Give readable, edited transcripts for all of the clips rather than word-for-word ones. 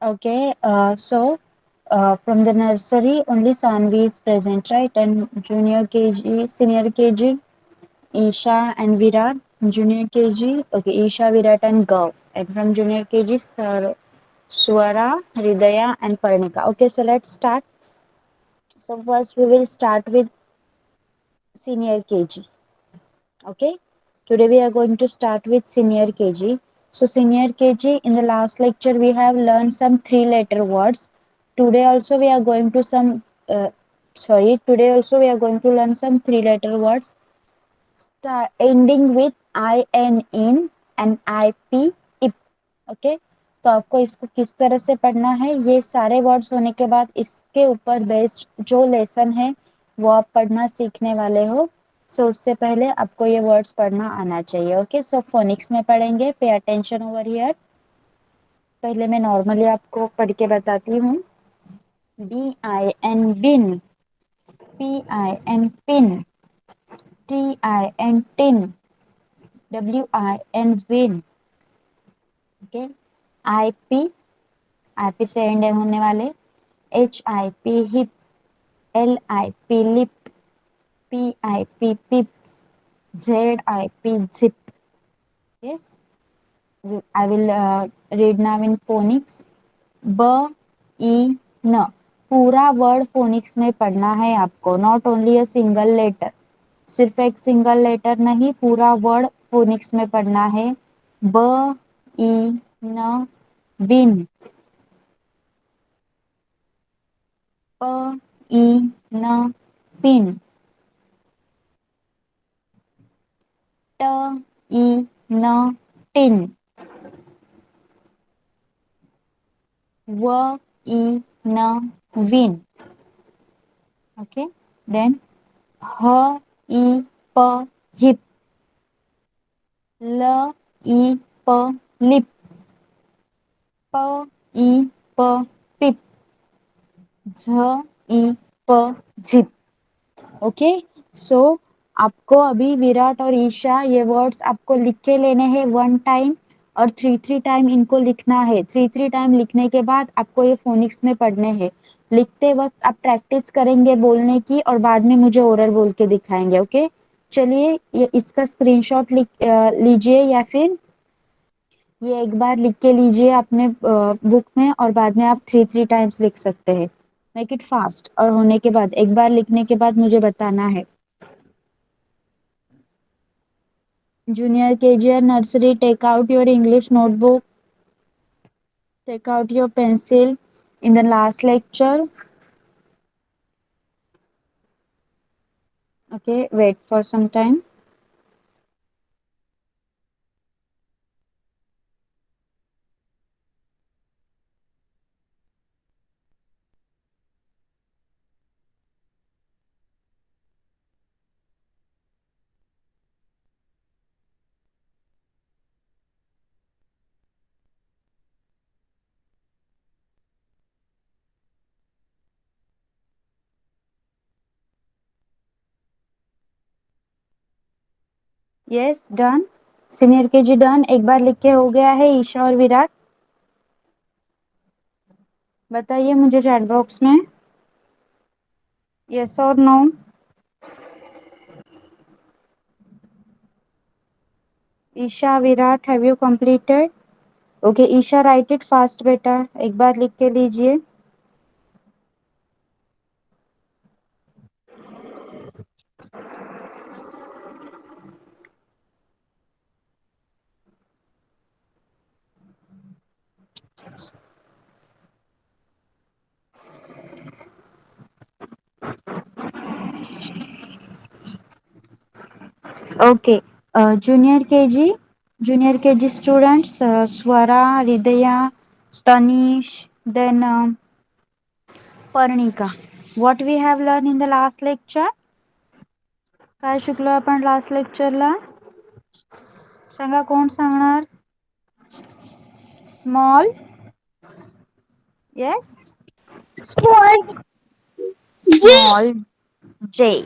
Okay, from the nursery, only Sanvi is present, right? And junior KG, senior KG, Isha and Virat. Junior KG, okay, Isha, Virat, and Gav. And from junior KG, Swara, Hridaya, and Parnika. Okay, so let's start. So first, we will start with senior KG. Okay, today we are going to start with senior KG. So senior KG, in the last lecture we have learned some three letter words. Today also we are going to today also we are going to learn some three letter words ending with in and ip. Okay, तो आपको इसको किस तरह से पढ़ना है, ये सारे वर्ड्स होने के बाद इसके ऊपर बेस्ड जो लेसन है वो आप पढ़ना सीखने वाले हो. सो उससे पहले आपको ये वर्ड्स पढ़ना आना चाहिए. ओके, सो फोनिक्स में पढ़ेंगे. Pay attention over here. पहले मैं नॉर्मली आपको पढ़ के बताती हूँ. bin bin, pin pin, tin win win. Okay, ip ip से एंड होने वाले. HIP hip, LIP lip, PIP pip, ZIP zip. Yes, I will read now in phonics. B E N. पूरा वर्ड फोनिक्स में पढ़ना है आपको, not only a single letter. सिर्फ एक सिंगल लेटर नहीं, पूरा वर्ड फोनिक्स में पढ़ना है. ब ई न बिन, प ई न पिन, ट ई न टिन, व ई न win. Okay, then h e p hip, l e p lip, p e p pip, z e p zip. Okay, so आपको अभी विराट और ईशा ये वर्ड्स आपको लिख के लेने हैं वन टाइम, और थ्री थ्री टाइम इनको लिखना है. थ्री थ्री टाइम लिखने के बाद आपको ये फोनिक्स में पढ़ने हैं. लिखते वक्त आप प्रैक्टिस करेंगे बोलने की, और बाद में मुझे ओरल बोल के दिखाएंगे. ओके, चलिए ये इसका स्क्रीनशॉट लीजिए, या फिर ये एक बार लिख के लीजिए अपने बुक में, और बाद में आप थ्री थ्री टाइम्स लिख सकते हैं. मेक इट फास्ट, और होने के बाद एक बार लिखने के बाद मुझे बताना है. Junior KG or nursery, take out your English notebook, take out your pencil. In the last lecture, okay, wait for some time. Yes, done. Senior KG done. एक बार लिख के हो गया है ईशा और विराट? बताइए मुझे चैट बॉक्स में. Yes or no? Isha, Virat, have you completed? Okay, Isha, write it fast बेटा, एक बार लिख के लीजिए. Okay, junior KG students, Swara, Hridaya, Tanish, then Parnika. What we have learned in the last lecture? काय शिकलो आपण लास्ट लेक्चरला? सांगा, कोण सांगणार? Small, yes, small j.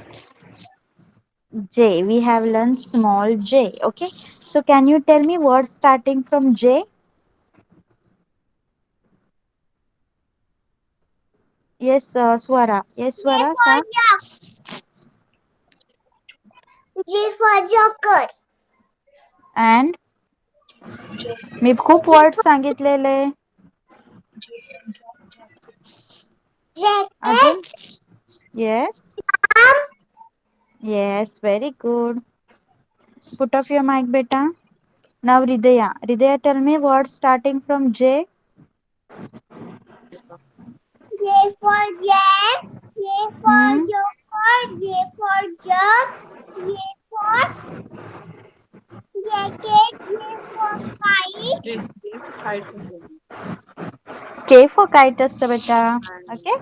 J, we have learned small j. Okay, so can you tell me words starting from J? Yes, Swara. Yes, J Swara, for सांग. jug. J for joker. And मी खूप J word for सांगितलेले. jacket. अजून? Yes. Arm. Yes, very good. Put off your mic, beta. Now, Ridaya. Ridaya, tell me words starting from J. J for jam. J for Hmm. joker. J for jug. J for jacket. J for kite. K for kite असतं बेटा. Okay.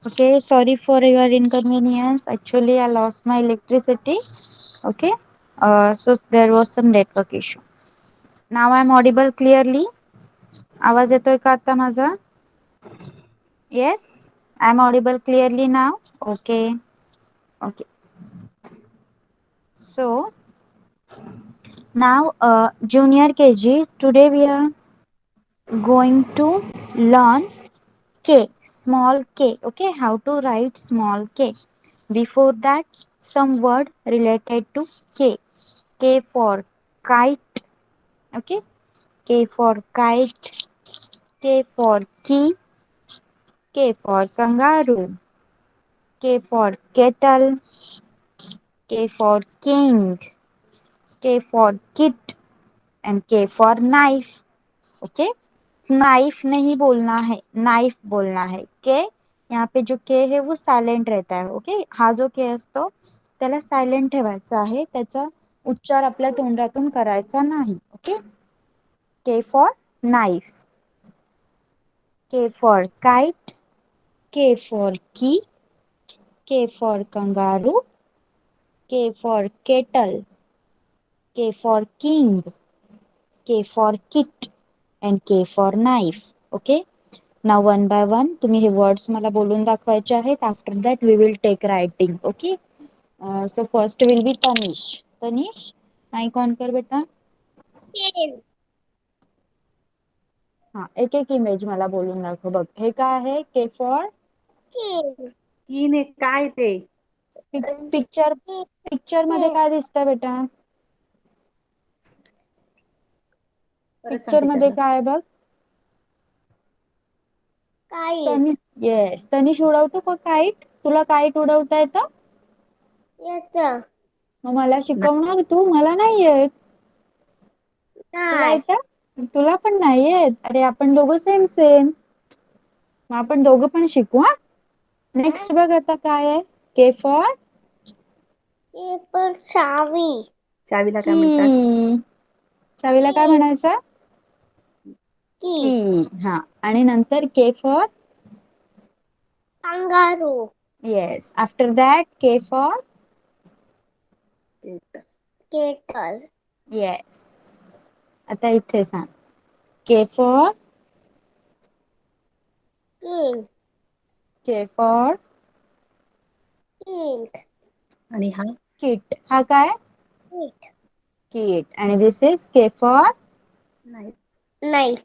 Okay, sorry for your inconvenience. Actually, I lost my electricity. Okay, so there was some network issue. Now I'm audible clearly. आवाज येतोय का आता माझा? Yes, I'm audible clearly now. Okay, okay. So now, junior KG. Today we are going to learn K, small k. Okay, how to write small k. Before that, some word related to K. K for kite. Okay, K for kite. K for key. K for kangaroo. K for kettle. K for king. K for kit. And K for knife. Okay, knife नहीं बोलना है, knife बोलना है. के यहाँ पे जो के है वो सायलेंट रहता है. ओके, हा जो के असतो त्याला सायलेंट ठेवायचा आहे, त्याचा उच्चार आपल्या तोंडातून करायचा नाही. Okay, K for knife. K for kite. K for key. K for kangaroo. K for kettle. K for king. K for kit and K for knife. Okay, now one by one तुम्ही हे words मला बोलून दाखवायचे आहेत. After that we will take writing. Okay, so first will be Tanish. Tanish, mike on कर बेटा. Tail. हा, एक एक इमेज मला बोलून दाखव. बघ, हे काय आहे? के फॉर Tail. की काय ते पिक्चर. पिक्चर मध्ये काय दिसतंय बेटा? परत सांग पिक्चर मध्ये त्याच्यातलं काय आहे बघ? Kite. तनिष, येस, तनिष उडवतो का काईट? तुला काईट उडवता येतं? Yes, sir. मग मला शिकवणार तू? मला नाही येत. तुला नाही. येतं? तुला पण नाही येत? अरे आपण दोघं सेम सेम. मग आपण दोघं पण शिकू हा. नेक्स्ट बघ आता काय आहे. के फॉर ए फॉर चावी. चावीला काय म्हणतात? की. चावीला काय म्हणायचं? की. की. हा. आणि नंतर K for kangaroo. Yes. After that K for kettle. Yes. आता इथे सांग. K for king. K for king. आणि हा किट. हा काय? किट. किट. आणि दिस इज के फॉर नाही. नाही.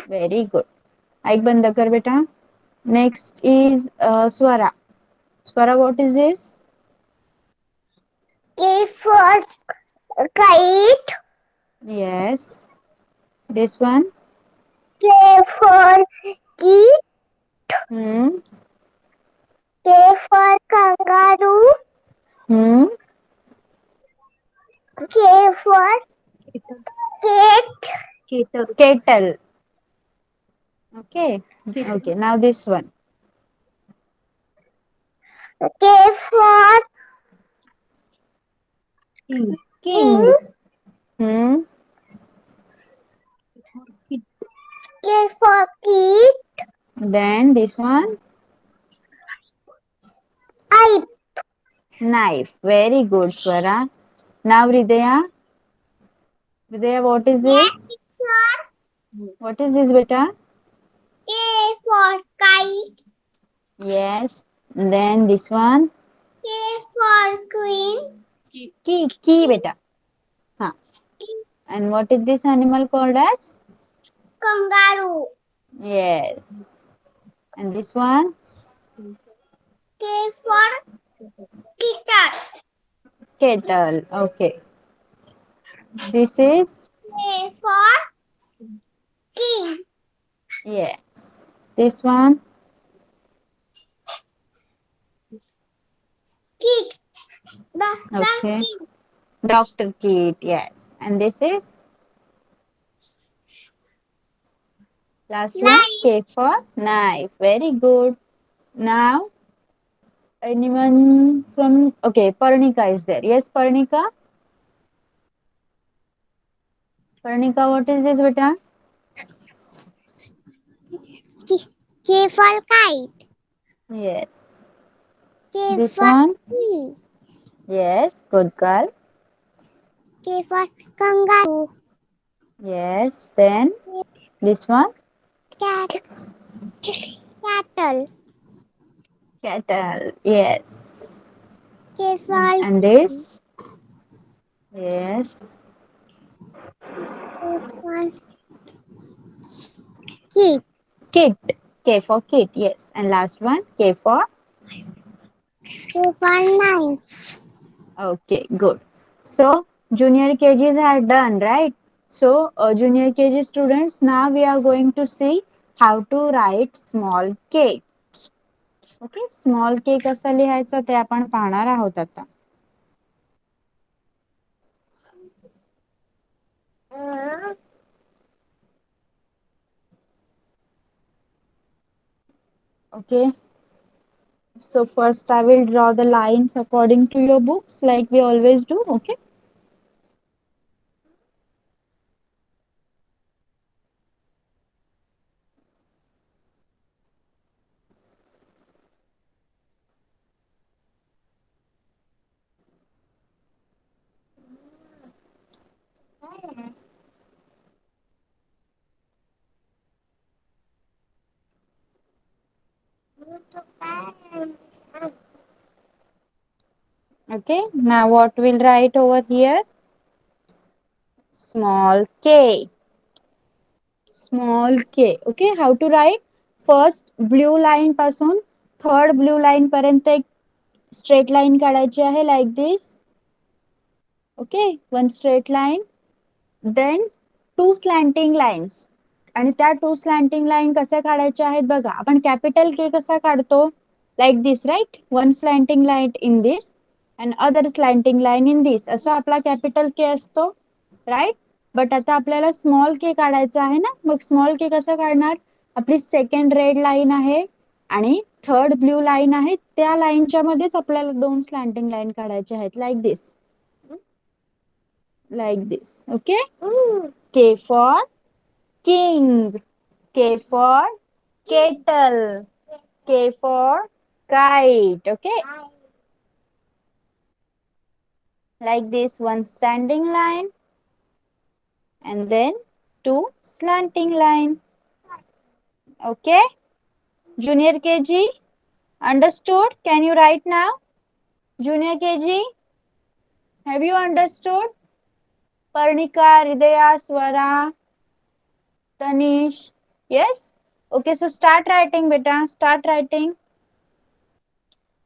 Very good. ऐक बंद कर बेटा. Next is Swara. Swara, what is this? K for kite. Yes. This one. K for kit. Hmm. K for kangaroo. Hmm. K for केट. केटर. Kettle. Okay. Okay. Now this one. K for king. King. Hmm. K for कीट. Then this one. I. Knife. Very good, Swara. Now Hridaya. Hridaya, what is this? What is this, beta? K for kite. Yes. Then this one. K for queen. Key, beta. Huh. And what is this animal called as? Kangaroo. Yes. And this one? K for कीटर. Kettle. Okay. This is? K for king. Yes. This one? Kit. Doctor Okay. Kit. Dr. Kit, yes. And this is? Last one? Knife. K for knife. Very good. Now, anyone from, okay, Parnika is there. Yes, Parnika? Parnika, what is this, beta? K for kite. Yes. K This for one? Key. Yes, good girl. K for kangaroo. Yes. Then, this one? Cat. Cattle. Cattle. Yes. K for And this? Yes. कीट. Kit. K for kit. Yes. And last one? K for? के for knife. Okay, good. So, junior KGs are done, right? So, junior KG students, now we are going to see how to write small k. Okay, small k कसा लिहायचा ते आपण पाहणार आहोत आता. Okay. So, first I will draw the lines according to your books like we always do. Okay. Okay. Now, what we'll write over here? Small k. Small k. Okay, how to write? First blue line पासून third blue line पर्यंत एक straight line काढायची आहे like this. Okay, one straight line. Then two slanting lines. आणि त्या two slanting line कशा काढायच्या आहेत बघा. आपण capital K कसा काढतो? Like this, right? One slanting line in this and other slanting line in this. असा आपला कॅपिटल के असतो, राईट. बट आता आपल्याला स्मॉल के काढायचा आहे ना, मग स्मॉल के कसं काढणार? आपली सेकंड रेड लाईन आहे आणि थर्ड ब्ल्यू लाईन आहे, त्या लाईनच्या मध्येच आपल्याला दोन स्लँटिंग लाईन काढायच्या आहेत, like this, like this. Okay. K for king, K for kettle, K for kite. Okay, like this, one standing line and then two slanting line. Okay, junior KG, understood? Can you write now? Junior KG, have you understood? Parnika, Hridaya, Swara, Tanish, yes? Okay, so start writing, beta. Start writing.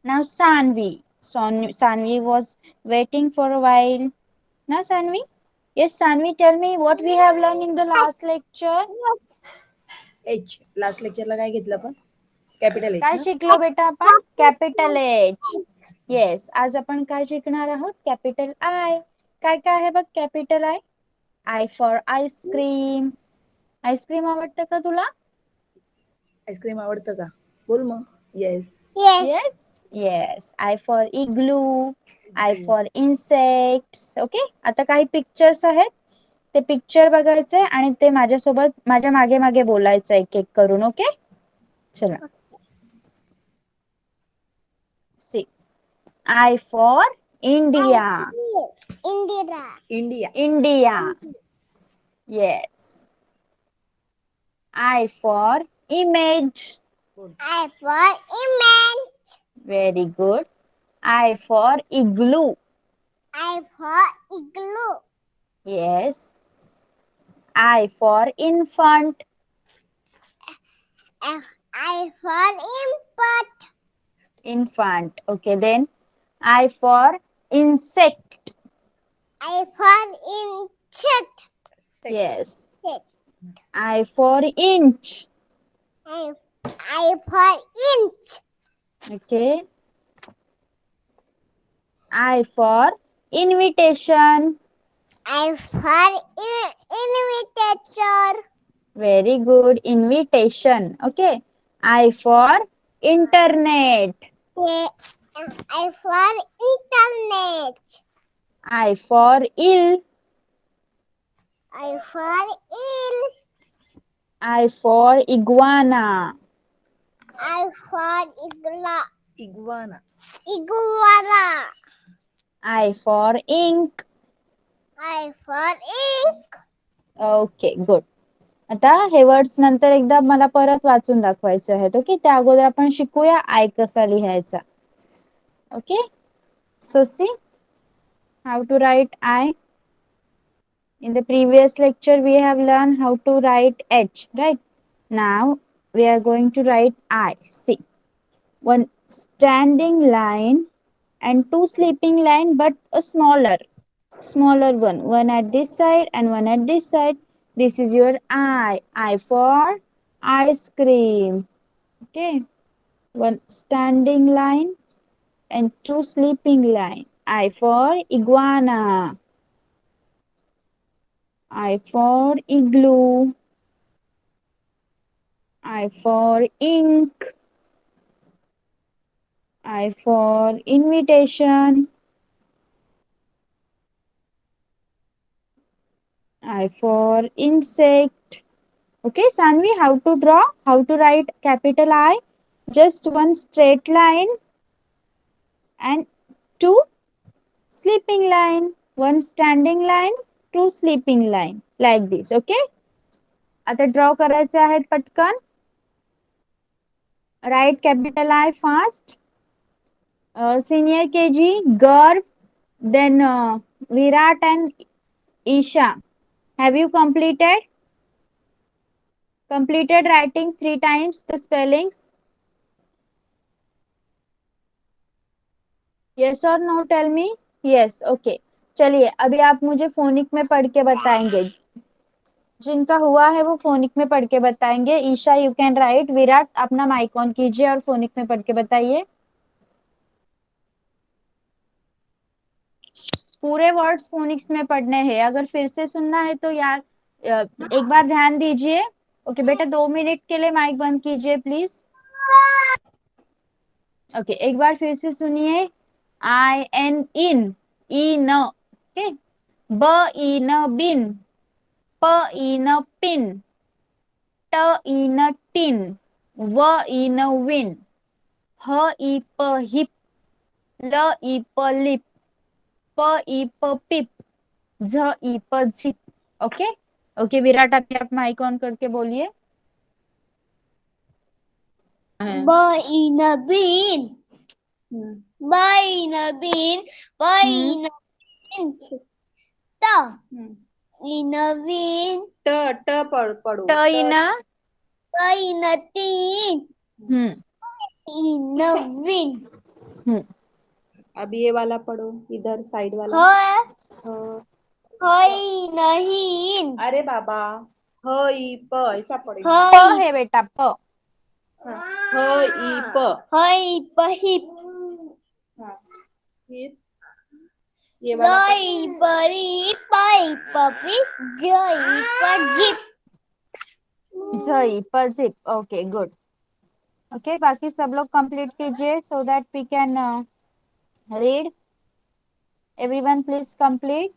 Now Sanvi. Sanvi was waiting for a while. Now Sanvi. Yes, Sanvi, tell me what we have learned in the last lecture. एच last लेक्चरला काय घेतलं आपण? Capital H काय ना? शिकलो बेटा आपण? Capital H. येस, आज आपण काय शिकणार आहोत? Capital I. काय काय आहे बघ capital I? I for ice cream. Ice cream आवडतं का तुला? आईस्क्रीम आवडतं का? बोल मग. Yes. Yes. Yes. I for igloo. I for insects. Okay. आता काही पिक्चर्स आहेत, ते पिक्चर बघायचे आणि ते माझ्यासोबत माझ्या मागे मागे बोलायचं एक एक करून. ओके, चला. सी. I for India. Indira. India. India. Yes. I for image. I for image. Very good. I for igloo. I for igloo. Yes. I for infant. I for import. Infant. Okay, then I for insect. I for insect. Yes. I for inch. I for inch. Okay. I for invitation. I for invitation. Very good. Invitation. Okay. I for internet. I for internet. I for ill. I for ill. I for iguana. I for iguana. iguana. I for ink. I for ink. Okay, good. आता हे words नंतर एकदा मला परत वाचून दाखवायचे आहेत. Okay, त्या अगोदर आपण शिकूया आय कसा लिहायचा. Okay, so see how to write I. In the previous lecture we have learned how to write H, right? Now we are going to write I. See, one standing line and two sleeping line, but a smaller one at this side and one at this side. This is your I for ice cream. Okay, one standing line and two sleeping line. I for iguana. I for igloo. I for ink. I for invitation. I for insect. Okay, Sanvi, how to draw? How to write capital I? Just one straight line and two sleeping line. One standing line, two sleeping line. Like this, okay? आता draw करायचे आहेत पटकन. Write capital I fast. Senior KG, Garv, then Virat and Isha. Have you completed writing 3 times the spellings? Yes or no? Tell me. Yes. Okay. चलिए अभी आप मुझे phonic में पढ़ के बताएंगे. जिनका हुआ है वो फोनिक में पढ़ के बताएंगे. Isha you can write. Virat अपना माइक ऑन कीजिए और फोनिक में पढ़ के बताइए. पूरे वर्ड्स फोनिक्स में पढ़ने हैं। अगर फिर से सुनना है तो यार एक बार ध्यान दीजिए। ओके बेटा 2 मिनट के लिए माइक बंद कीजिए प्लीज। ओके एक बार फिर से सुनिए। आई एन इन, ई न, ओके, ब ई न बिन, प ई न पिन, ट ई न टिन, व ई न विन, ह ई प हिप, ल ई प लिप, प ई प पिप, झ ई प झिप। ओके ओके विराट अभी आप माइक ऑन करके बोलिए। in a bean. In a bean. In a bean. Ta. In a bean. ट पढ़ो ट ई न, In a teen. In a win. अब ये वाला पढ़ो, इधर साइड वाला। नहीं। अरे बाबा, ह ई प ऐसा पढ़ेगा। प है बेटा प। ह ई प। हिप। फिर ये वाला झ ई प झिप। Okay good. ओके बाकी सब लोग कंप्लीट कीजिए so that we can read. Everyone please complete.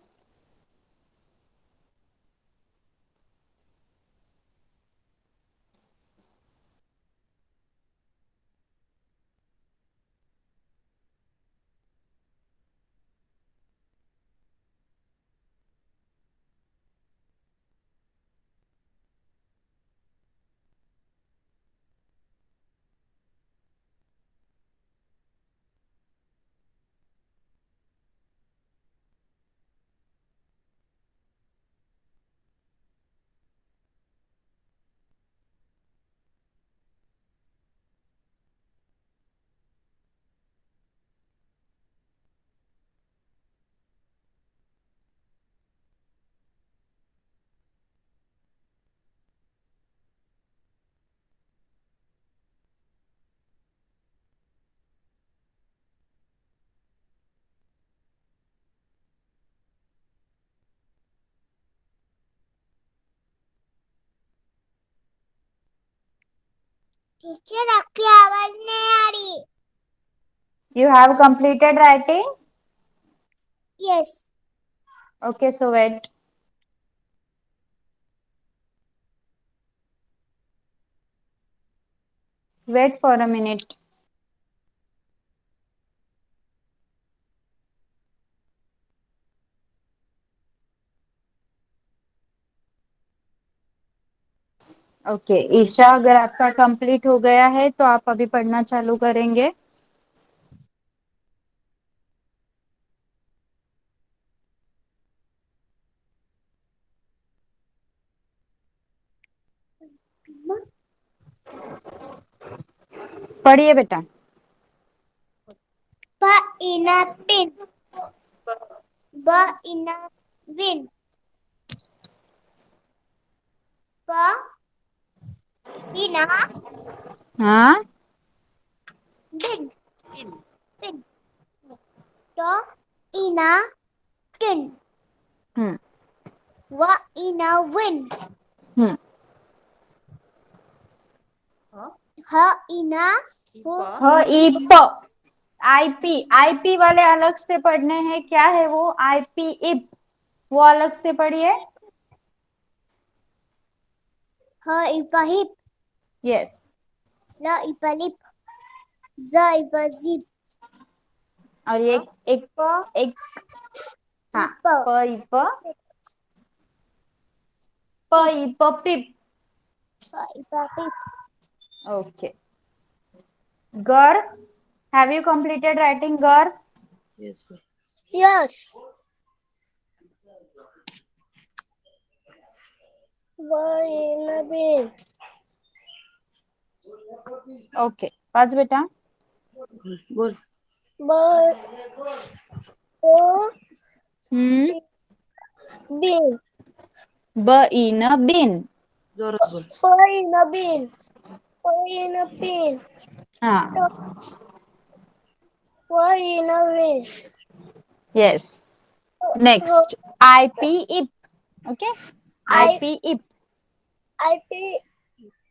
Teacher आपकी आवाज नहीं आ रही। You have completed writing? Yes. Okay, so wait. Wait for a minute. Okay Isha अगर आपका कंप्लीट हो गया है तो आप अभी पढ़ना चालू करेंगे। पढ़िए बेटा। Ba in a pin. Ba in a win. Ba in a हाँ bin. Pin. To in a tin. Wa in a win. Ha in a ह ई प। आईपी आईपी वाले अलग से पढ़ने हैं। क्या है वो? आईपी इप, वो अलग से पढ़िए। ha ipa hip. Yes. La ipa lip. Za ipa zip. और ये एक Pa एक हाँ ipa. प इप, प इप पिप। Pa ipa pip. ओके गर, हैव यू कंप्लीटेड राइटिंग गर? Yes. Ba in a bin. Okay पांच बेटा। बोल। Ba o bin. ब ई न बिन। जोरात बोल। Pa in a bin. Pa in a pin. हाँ Pa in a win. Yes Next, IPIP. Okay, IPIP. IP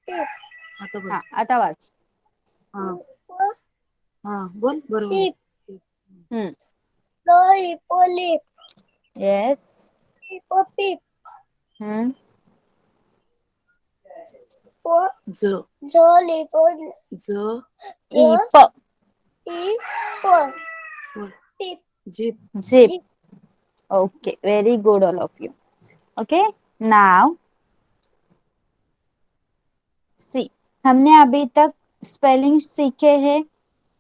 हाँ, आता वाच. बोल बरोबर. hip lollipop Yes. hip Hmm. ज lollipop ज Ip. hip zip Zip. Okay, very good, all of you. Okay, now see, हमने अभी तक स्पेलिंग सीखे हैं,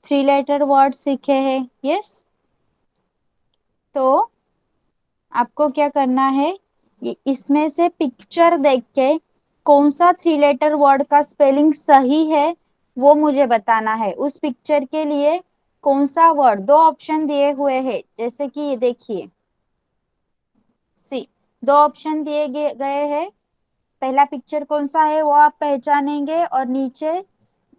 3 लेटर वर्ड सीखे हैं. यस, तो आपको क्या करना है, इसमें से पिक्चर देख के कौन सा 3 लेटर वर्ड का स्पेलिंग सही है वो मुझे बताना है. उस पिक्चर के लिए कौन सा वर्ड, 2 ऑप्शन दिए हुए हैं, जैसे कि ये देखिए, सी, 2 ऑप्शन दिए गए हैं. पहला पिक्चर कौन सा है वो आप पहचानेंगे, और नीचे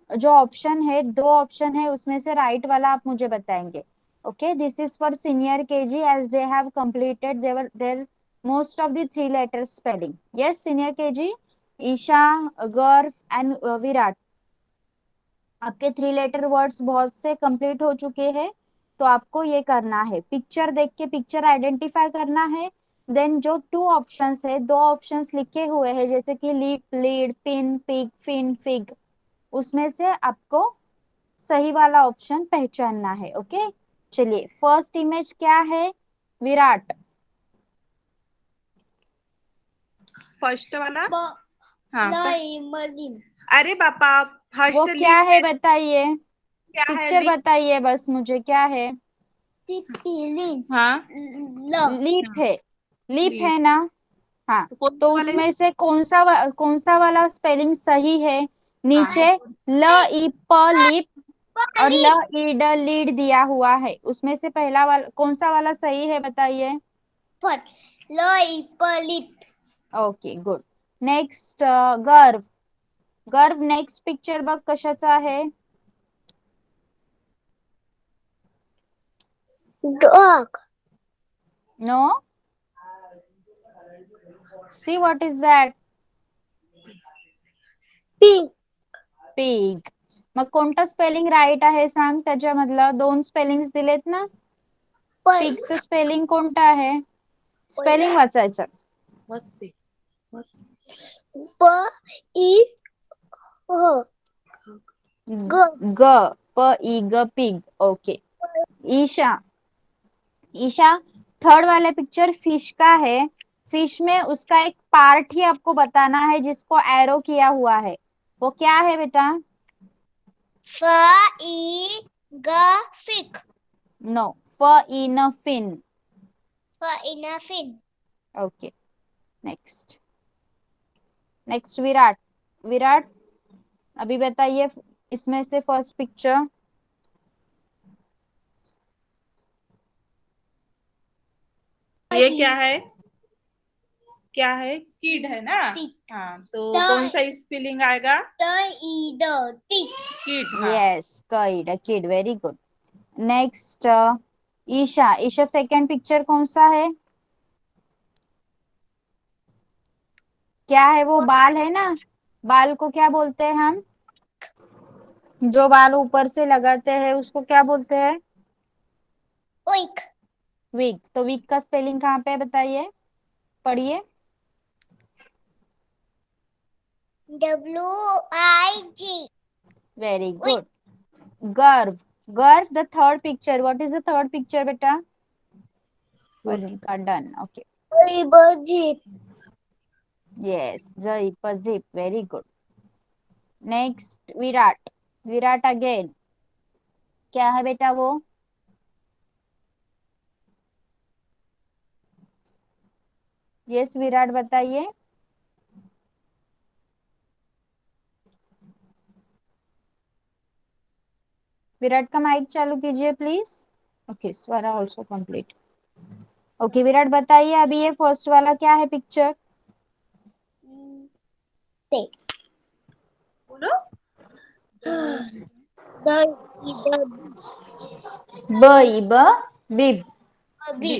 जो ऑप्शन है, 2 ऑप्शन है, उसमें से राइट वाला आप मुझे बताएंगे. Okay, this is for senior KG as they have completed their most of the 3 letter spelling. Yes, senior KG, Isha, Garv and Virat, आपके 3 लेटर वर्ड्स बहुत से कंप्लीट हो चुके हैं. तो आपको ये करना है, पिक्चर देख के पिक्चर आइडेंटिफाई करना है. देन जो 2 ऑप्शंस है, 2 ऑप्शंस लिखे हुए हैं, जैसे कि leap, lead, pin, pig, fin, fig, उसमें से आपको सही वाला ऑप्शन पहचानना है. ओके, चलिए, फर्स्ट इमेज क्या है, विराट? फर्स्ट वाला. lollipop अरे बापा, वो फर्स्ट क्या लिप है बताइए, क्या है? Picture lip. बताइए बस मुझे, क्या है? हाँ, लीप है, लीप लिप. है ना? हाँ, तो कौन तो सा वाला? उसमें से कौन सा वाला स्पेलिंग सही है? हाँ, नीचे ल ई प लिप और ल ई ड लीड दिया हुआ है, उसमें से पहला वाला कौन सा वाला सही है बताइए. lollipop okay, good. नेक्स्ट, गर्व. गर्व, नेक्स्ट पिक्चर बघ कशाचा आहे. dog no, see what is that? pig pig. मग कोणता स्पेलिंग राईट आहे सांग, त्याच्यामधलं 2 स्पेलिंग्स दिलेत ना, पिगचं स्पेलिंग कोणतं आहे? स्पेलिंग वाचायचं. what's the what's p e h ग, प ई ग, pig. Okay, Isha. Isha, third वाले पिक्चर फिश का है. फिश में उसका एक पार्ट ही आपको बताना है जिसको एरो किया हुआ है, वो क्या है बेटा? f e g fig no, फ ई न, fin. fin okay, next. Next, Virat. Virat, अभी बताइए इसमें से फर्स्ट पिक्चर. ये क्या है? क्या है? किड है ना? हाँ, तो कौन सा स्पेलिंग आएगा? किड. हाँ. Yes, kid, very good. Next, Isha. Isha, second picture कौन सा है? क्या है वो, बाल है ना? बाल को क्या बोलते हैं हम, जो बाल ऊपर से लगाते हैं उसको क्या बोलते हैं? oik wig. तो विग का स्पेलिंग कहाँ पे है बताइए, पढ़िए. wig very good. Garv. Garv, the third picture, what is the third picture बेटा? उनका done. Okay, jeep yes, jeep, very good. Next, Virat. Virat again, क्या है बेटा वो? यस, विराट बताइए. विराट का माइक चालू कीजिए please. Okay, Swara also complete. Okay, Virat बताइए अभी ये फर्स्ट वाला क्या है पिक्चर? बोलो. the B E B, bib. B.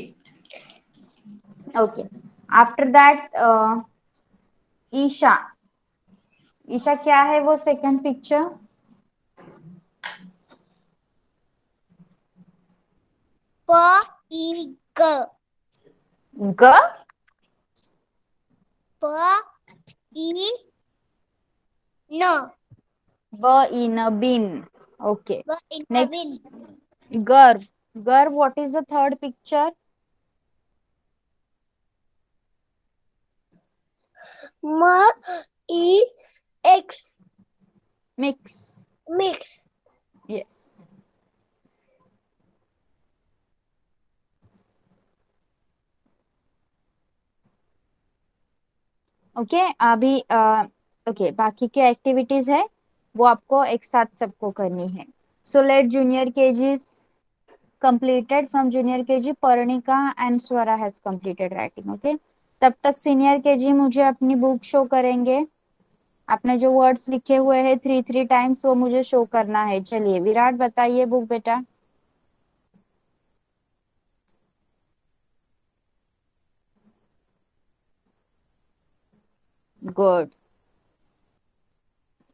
Okay. After that, Isha. Isha क्या है वो सेकंड पिक्चर? प ई ग. ग. प ई न. ब इन बिन. Okay. ब इन बिन. Next, गर्व. गर्व, what is the third picture? म ई X. Mix. Mix. Yes. Okay अभी ओके बाकी के एक्टिविटीज है वो आपको एक साथ सबको करनी है. So let junior KGs completed from junior kg. Parnika and Swara has completed writing. Okay. तब तक सीनियर केजी मुझे अपनी बुक शो करेंगे. आपने जो वर्ड्स लिखे हुए हैं 3 टाइम्स वो मुझे शो करना है. चलिए विराट बताइए बुक बेटा. गुड.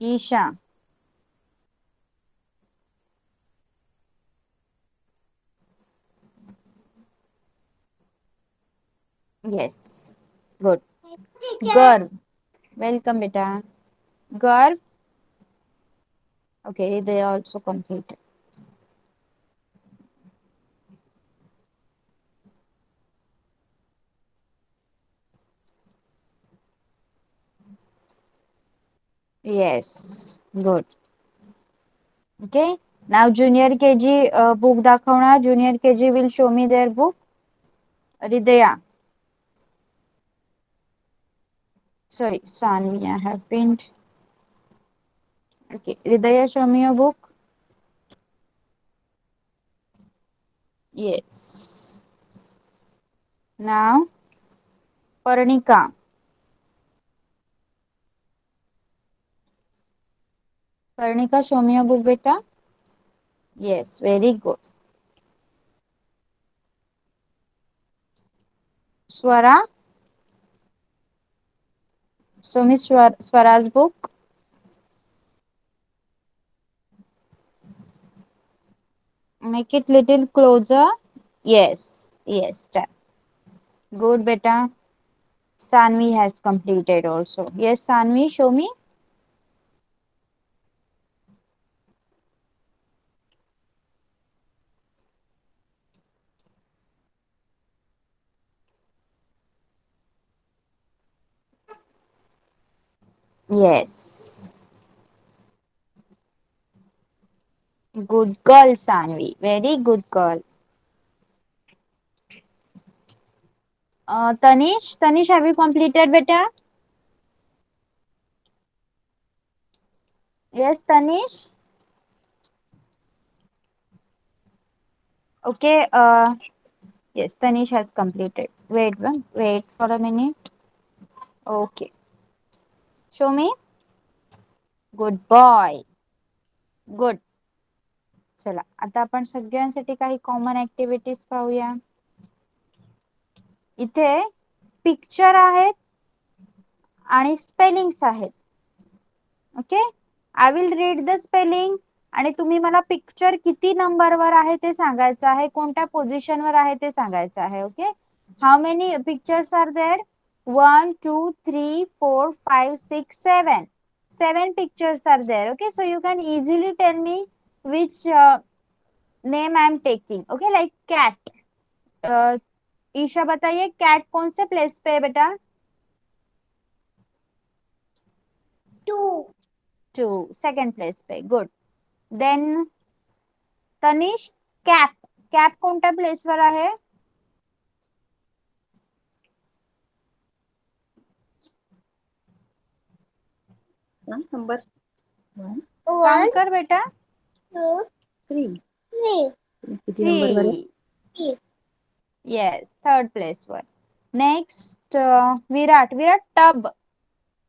ईशा. यस. गुड. गर्व. वेलकम बेटा. गर्व. Okay they also completed. Yes. Good. Okay. Now junior KG book दाखवणार. Junior KG will show me their book. Hridaya. Sorry, Sanvi, I have pinned. Okay, Hridaya, show me your book. Yes. Now, Parnika. Parnika, show me your book, beta. Yes, very good. Swara. Show me Swara's book. Make it little closer. Yes, yes, tap. Good, beta. Sanvi has completed also. Yes, Sanvi, show me. Yes. Good girl, Sanvi. Very good girl. Tanish. Tanish, have you completed, beta? Yes, Tanish. Okay. Yes, Tanish has completed. Wait for a minute. Okay. Show me. Good boy. Good. चला आता आपण सगळ्यांसाठी काही common activities पाहूया. इथे picture आहेत आणि spellings आहेत. Okay. I will read the spelling आणि तुम्ही मला पिक्चर किती नंबरवर आहे ते सांगायचं आहे. कोणत्या पोझिशनवर आहे ते सांगायचं आहे. Okay. How many pictures are there? 1 2 3 4 5 6 7. 7 pictures are there. Okay, so you can easily tell me which name I am taking. Okay, like cat. Isha बताइए कैट कौन से प्लेस पे है बेटा? 2 सेकंड प्लेस पे. Good. Then Tanish cap. Cap कोणत्या place वर आहे? नंबर 1 काम कर बेटा. 3 किती नंबर वर 3. येस, थर्ड प्लेस वर. Next Virat. Virat tub.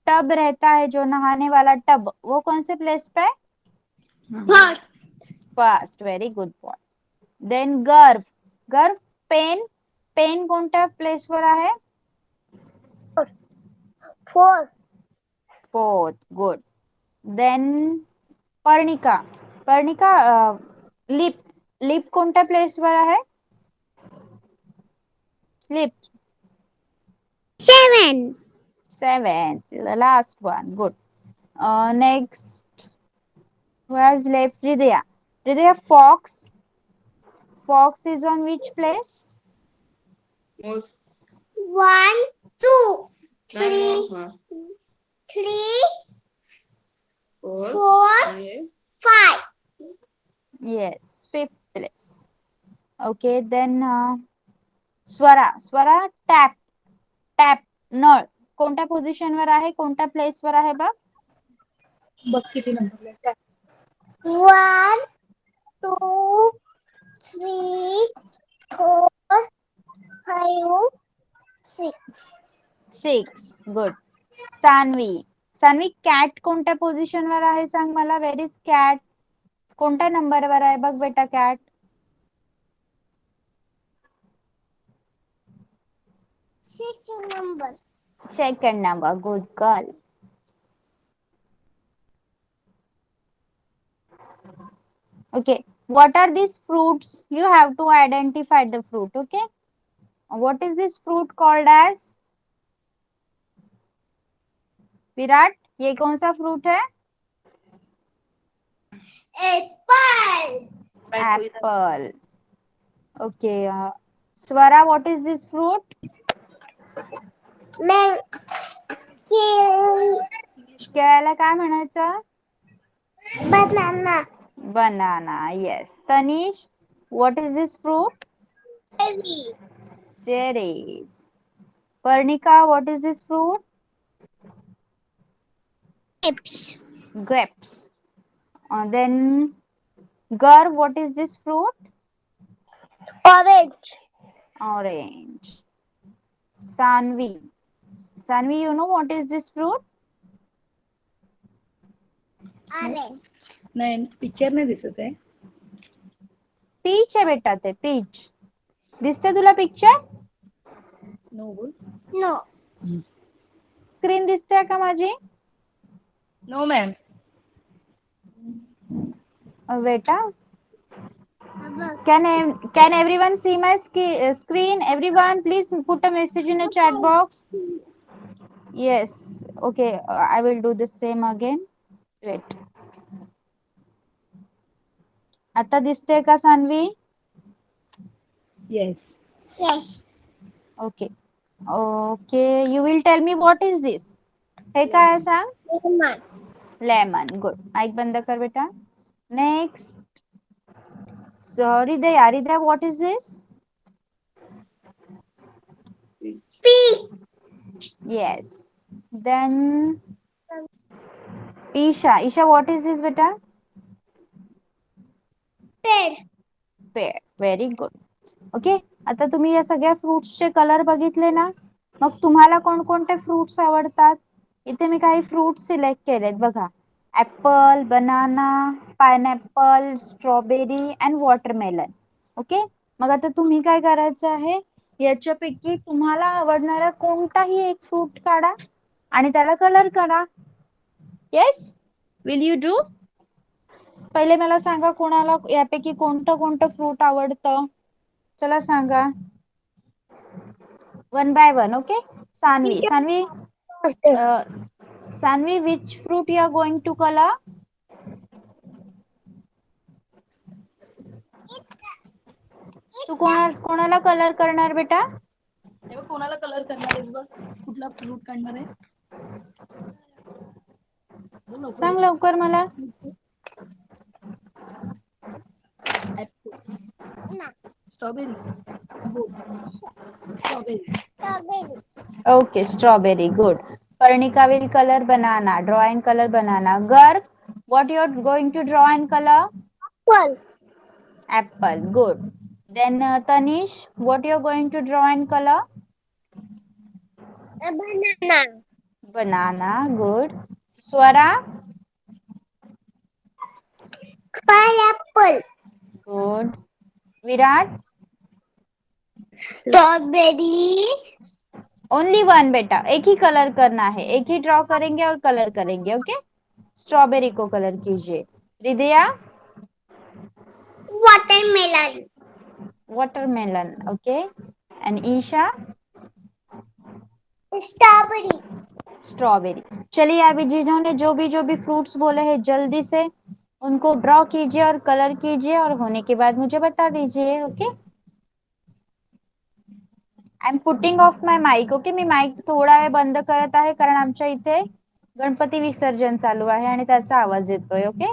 Tub रहता है जो नहाने वाला टब, वो कौन से प्लेस पे? First. Very good boy. Then Garv. Garv pen. Pen कोणत्या प्लेस वर आहे? Fourth. Fourth. Good. Then Parnika. Parnika, lip. Lip कोणत्या प्लेस वर आहे? Lip. Seven. Seventh. The last one. Good. Next. Who has left? Hridaya. Hridaya, fox. Fox is on which place? Most. 1, 2, 3, 3, 4, 4, 5. Yes, fifth place. Okay, then Swara. Swara, tap. Tap. नळ. कोणत्या position वर आहे? कोणत्या place वर आहे बघ? बघ किती नंबर. 1, 2, 3, 4, 5, 6. 6. Good. सान्वी. सान्वी, कॅट कोणत्या पोझिशन वर आहे सांग मला. Where is cat? कोणत्या नंबर वर आहे बघ बेटा cat? Second number. Second number. Good girl. Okay. What are these fruits? You have to identify the fruit. Okay. What is this fruit called as? Virat, ये कौन सा फ्रूट है? Apple. Apple. Okay. Swara, what is this fruit? केळ्याला काय म्हणायचं? Banana. Banana. Yes. Tanish, what is this fruit? Cherry. Cherries. Parnika, what is this fruit? Grapes. Grapes. Then Gar, what is this fruit? Orange. Orange. Sanvi. Sanvi, you know what is this fruit? Orange. नाही picture नाही दिसत आहे. Peach आहे बेटा ते. Peach दिसते तुला picture? No बोल. No. स्क्रीन दिसते का माझी? No ma'am. बेटा, can everyone see my screen? Everyone, please put a message in a chat box. Yes. Okay. I will do the same again. Wait. आता दिसते का Sanvi? Yes. Yes. Okay. Okay. You will tell me what is this? हे काय आहे सांग? Lemon. Lemon. Good. Mic बंद कर बेटा. Next. Sorry, Hridaya, what is this? Peach. Yes. Then Isha. Isha, what is this beta? Pear. Pear. Very good. Okay. आता तुम्ही या सगळ्या फ्रुट्सचे कलर बघितले ना? मग तुम्हाला कोणकोणते फ्रुट्स आवडतात? इथे मी काही फ्रुट्स सिलेक्ट केलेत बघा. Apple, banana, pineapple, strawberry and watermelon. Okay. मग आता तुम्ही काय करायचं आहे? याच्यापैकी तुम्हाला आवडणारा कोणताही एक फ्रूट काढा आणि त्याला कलर करा. Yes, will you do? पहिले मला सांगा कोणाला यापैकी कोणतं कोणतं फ्रूट आवडतं? चला सांगा. One by one. Okay. Saanvi. Saanvi, which fruit you are going to color? तू कोणाला कलर करणार बेटा? कोणाला कलर करणार आहेस बघ? कुठला फ्रूट काढणार आहे? सांग लवकर मला. Strawberry. Strawberry. Okay, strawberry. Good. Parnika will color banana. Draw and color banana. Garg, what you are going to draw and color? Apple. Apple. Good. Then Tanish, what you are going to draw and color? A banana. Banana. Good. Swara? Pineapple. Good. Virat? Strawberry. Only one बेटा, एक ही colour करना है, एक ही draw करेंगे और colour करेंगे. Okay, strawberry को colour कीजिए. Hridaya, watermelon, watermelon. Okay, and Isha, strawberry, strawberry. चलिए अभी जिन्होंने जो भी फ्रूट्स बोले हैं जल्दी से उनको ड्रॉ कीजिए और कलर कीजिए और होने के बाद मुझे बता दीजिए. Okay, I am putting off my mike. Okay, मी माईक थोडा वेळ बंद करत आहे कारण आमच्या इथे गणपती विसर्जन चालू आहे आणि त्याचा आवाज येतोय. ओके,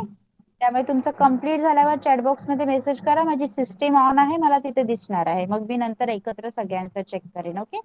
त्यामुळे तुमचं कंप्लीट झाल्यावर चॅटबॉक्स मध्ये मेसेज करा. माझी सिस्टीम ऑन आहे, मला तिथे दिसणार आहे, मग मी नंतर एकत्र सगळ्यांचं चेक करेन. Okay,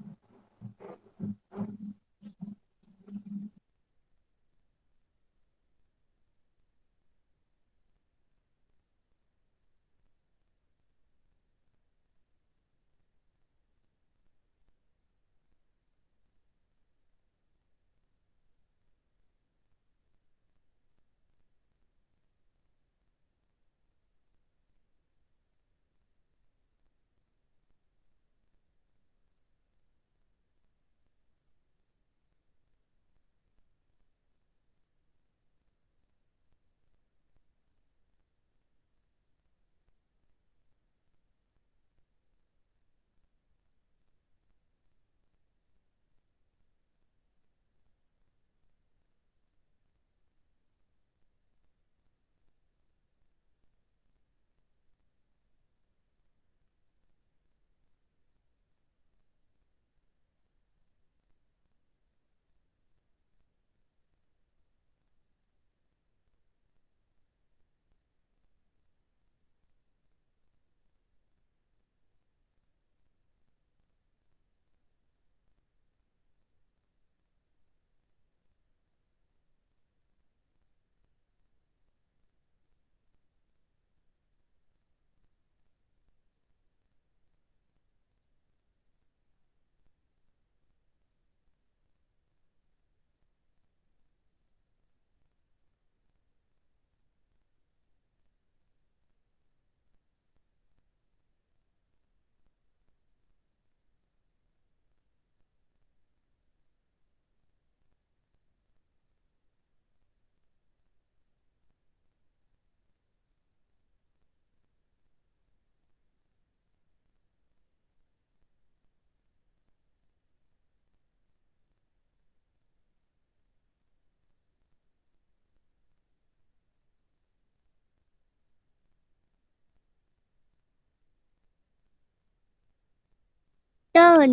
turn,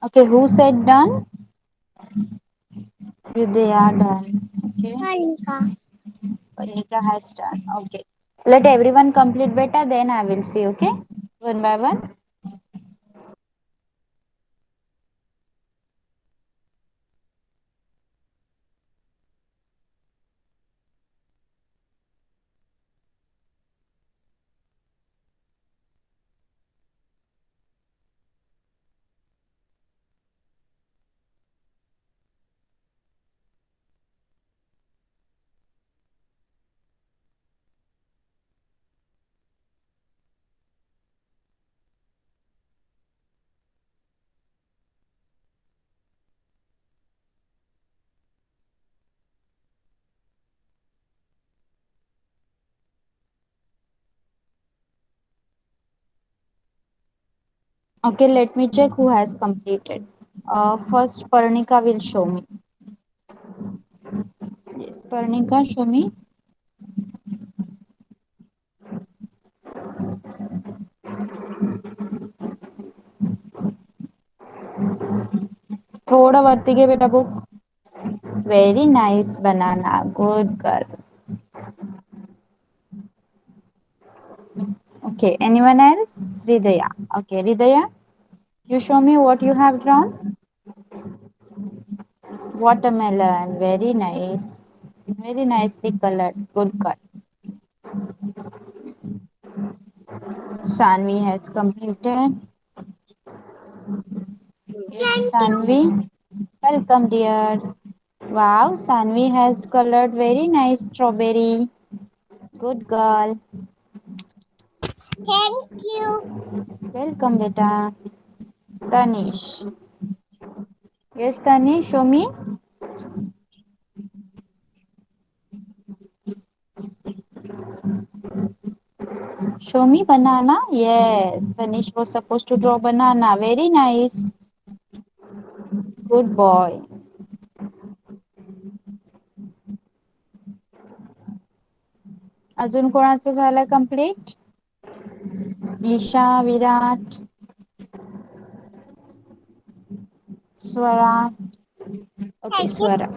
okay, who said done? They are done. Okay, Monica, Panika has done. Okay, let everyone complete beta, then I will see. Okay, one by one. Okay, let me check who has completed. First, Parnika will show me. Yes, Parnika, show me. थोड़ा वरती घे बेटा book. Very nice banana. Good girl. Okay, anyone else? Hridaya. Okay, Hridaya, you show me what you have drawn. Watermelon. Very nice. Very nicely colored. Good girl. Sanvi has completed. Okay, thank you. Sanvi, welcome dear. Wow, Sanvi has colored very nice strawberry. Good girl. Thank you. Welcome, beta. Tanish. Yes, Tanish, show me. Show me banana. Yes, Tanish was supposed to draw banana. Very nice. Good boy. अजून कोणाचं झालं complete? Isha, Virat, स्वरा. Okay, Swara.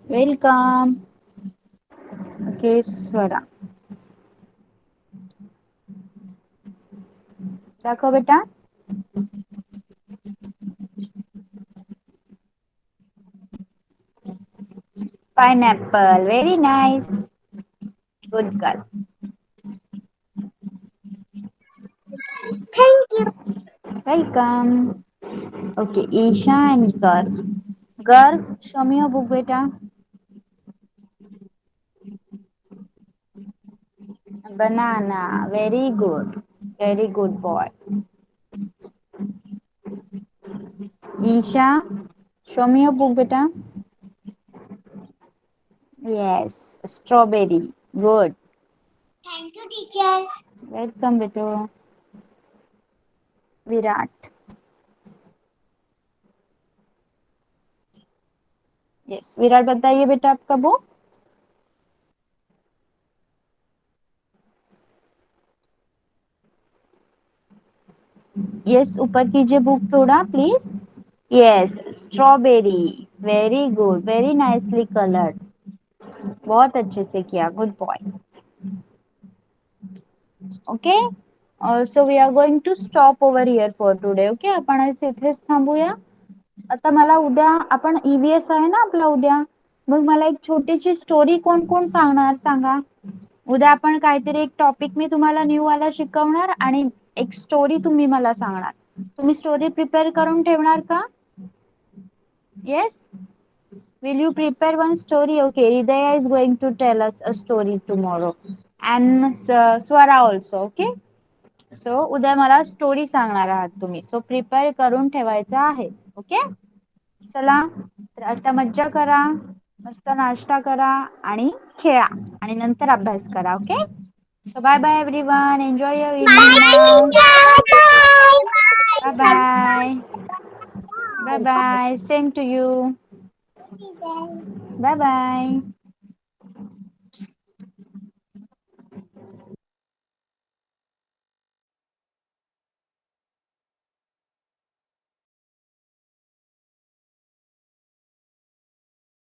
Welcome. Okay, Swara. दाखव बेटा. Pineapple. Very nice. Good girl. Thank you. Welcome. Okay, Isha and Garv. Garv, show me your book, beta. Banana. Very good. Very good boy. Isha, show me your book, beta. Yes, strawberry. Good. Thank you, teacher. Welcome, beta. Virat. Yes, Virat बताइए बेटा आपका book. Yes, ऊपर कीजिए book थोड़ा please. Yes, strawberry. Very good. Very nicely colored. बहुत अच्छे से किया. Good boy. Okay. So we are going to stop over here for today. Okay. आपण आज इथेच थांबूया. आता मला उद्या आपण EVS आहे ना आपला उद्या. मग मला एक छोटीशी स्टोरी कोण कोण सांगणार सांगा. उद्या आपण काहीतरी एक टॉपिक मी तुम्हाला न्यू वाला शिकवणार आणि एक स्टोरी तुम्ही मला सांगणार. तुम्ही स्टोरी प्रिपेअर करून ठेवणार का? Yes. Will you prepare one story? Okay, Hridaya is going to tell us a story tomorrow. And Swara also, okay? So, उद्या मला स्टोरी सांगणार आहात तुम्ही. सो प्रिपेअर करून ठेवायचं आहे. ओके? चला, तर आता मज्जा करा, मस्त नाश्ता करा आणि खेळा आणि नंतर अभ्यास करा. Okay? So bye bye everyone. Enjoy your evening now. Bye bye. Bye bye. Same to you. Bye bye.